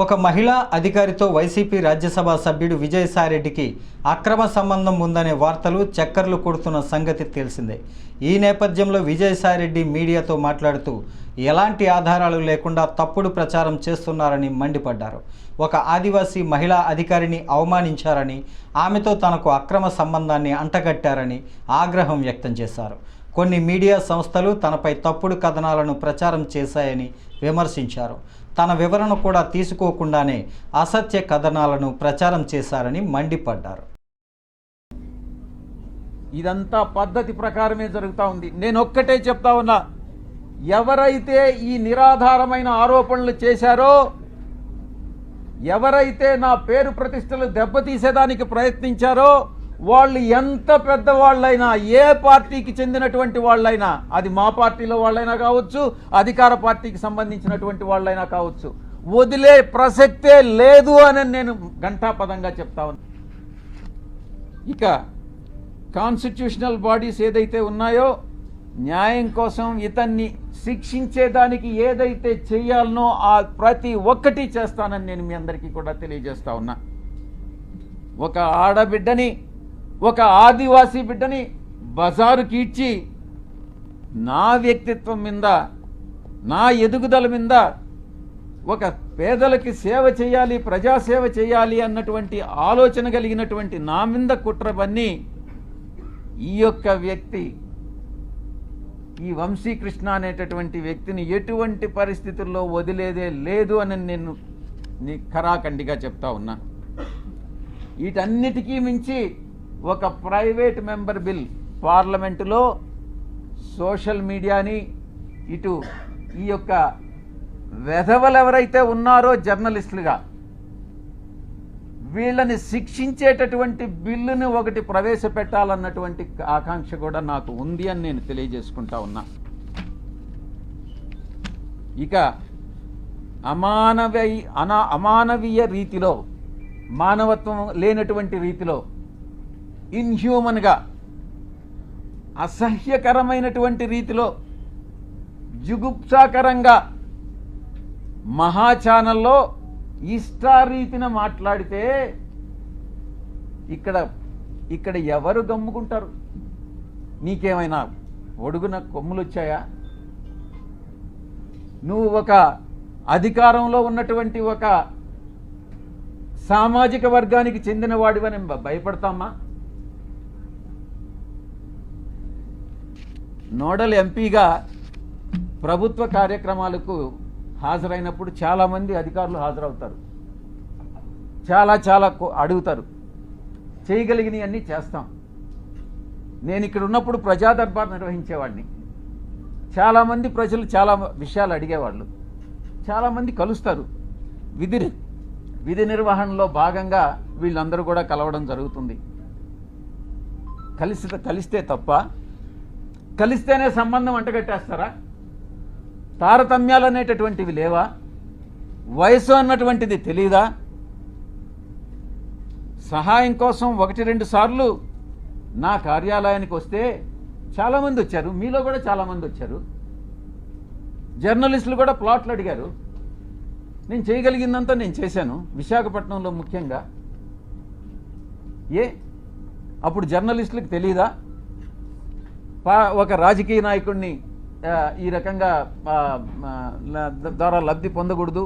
ఒక మహిళా అధికారితో వైసీపీ రాజ్యసభ సభ్యుడు విజయసాయిరెడ్డికి అక్రమ సంబంధం ఉందనే వార్తలు చక్కర్లు కొడుతున్న సంగతి తెలిసిందే. ఈ నేపథ్యంలో విజయసాయిరెడ్డి మీడియాతో మాట్లాడుతూ ఎలాంటి ఆధారాలు లేకుండా తప్పుడు ప్రచారం చేస్తున్నారని మండిపడ్డారు. ఒక ఆదివాసీ మహిళా అధికారిని అవమానించారని, ఆమెతో తనకు అక్రమ సంబంధాన్ని అంటగట్టారని ఆగ్రహం వ్యక్తం చేశారు. కొన్ని మీడియా సంస్థలు తనపై తప్పుడు కథనాలను ప్రచారం చేశాయని విమర్శించారు. తన వివరణ కూడా తీసుకోకుండానే అసత్య కథనాలను ప్రచారం చేశారని మండిపడ్డారు. ఇదంతా పద్ధతి ప్రకారమే జరుగుతూ ఉంది. నేను ఒక్కటే చెప్తా ఉన్నా, ఎవరైతే ఈ నిరాధారమైన ఆరోపణలు చేశారో, ఎవరైతే నా పేరు ప్రతిష్టలు దెబ్బతీసేదానికి ప్రయత్నించారో, వాళ్ళు ఎంత పెద్దవాళ్ళైనా, ఏ పార్టీకి చెందినటువంటి వాళ్ళైనా, అది మా పార్టీలో వాళ్ళైనా కావచ్చు, అధికార పార్టీకి సంబంధించినటువంటి వాళ్ళైనా కావచ్చు, వదిలే ప్రసక్తే లేదు అని నేను ఘంటాపదంగా చెప్తా ఉన్నా. ఇక కాన్స్టిట్యూషనల్ బాడీస్ ఏదైతే ఉన్నాయో, న్యాయం కోసం ఇతన్ని శిక్షించేదానికి ఏదైతే చేయాలనో ఆ ప్రతి ఒక్కటి చేస్తానని నేను మీ అందరికీ కూడా తెలియజేస్తా ఉన్నా. ఒక ఆడబిడ్డని, ఒక ఆదివాసీ బిడ్డని బజారుకి ఇచ్చి నా వ్యక్తిత్వం మీద, నా ఎదుగుదల మీద, ఒక పేదలకి సేవ చేయాలి, ప్రజాసేవ చేయాలి అన్నటువంటి ఆలోచన కలిగినటువంటి నా మీద కుట్రబన్ని ఈ యొక్క వ్యక్తి, ఈ వంశీకృష్ణ అనేటటువంటి వ్యక్తిని ఎటువంటి పరిస్థితుల్లో వదిలేదే లేదు అని నేను ఖరాఖండిగా చెప్తా ఉన్నా. వీటన్నిటికీ మించి ఒక ప్రైవేట్ మెంబర్ బిల్ పార్లమెంటులో సోషల్ మీడియాని, ఇటు ఈ యొక్క వెధవలు ఎవరైతే ఉన్నారో జర్నలిస్టులుగా, వీళ్ళని శిక్షించేటటువంటి బిల్లుని ఒకటి ప్రవేశపెట్టాలన్నటువంటి ఆకాంక్ష కూడా నాకు ఉంది అని నేను తెలియజేసుకుంటా ఉన్నా. ఇక అమానవీయ రీతిలో, మానవత్వం లేనటువంటి రీతిలో, ఇన్హ్యూమన్గా, అసహ్యకరమైనటువంటి రీతిలో, జుగుప్సాకరంగా మహా ఛానల్లో ఇష్టారీతిన మాట్లాడితే ఇక్కడ ఎవరు గమ్ముకుంటారు? నీకేమైనా ఒడుగున కొమ్ములు వచ్చాయా? నువ్వు ఒక అధికారంలో ఉన్నటువంటి ఒక సామాజిక వర్గానికి చెందిన వాడివని భయపడతామా? నోడల్ ఎంపీగా ప్రభుత్వ కార్యక్రమాలకు హాజరైనప్పుడు చాలామంది అధికారులు హాజరవుతారు, చాలా అడుగుతారు, చేయగలిగినవన్నీ చేస్తాం. నేను ఇక్కడ ఉన్నప్పుడు ప్రజా దర్బార్ నిర్వహించేవాడిని. చాలామంది ప్రజలు చాలా విషయాలు అడిగేవాళ్ళు, చాలామంది కలుస్తారు. విధి నిర్వహణలో భాగంగా వీళ్ళందరూ కూడా కలవడం జరుగుతుంది. కలిస్తే తప్ప? కలిస్తేనే సంబంధం అంటగట్టేస్తారా? తారతమ్యాలు అనేటటువంటివి లేవా? వయసు అన్నటువంటిది తెలీదా? సహాయం కోసం 1-2 సార్లు నా కార్యాలయానికి వస్తే చాలామంది వచ్చారు, మీలో కూడా చాలామంది వచ్చారు. జర్నలిస్టులు కూడా ప్లాట్లు అడిగారు. నేను చేయగలిగిందంతా నేను చేశాను, విశాఖపట్నంలో ముఖ్యంగా. అప్పుడు జర్నలిస్టులకు తెలీదా? ఒక రాజకీయ నాయకుడిని ఈ రకంగా ద్వారా లబ్ధి పొందకూడదు,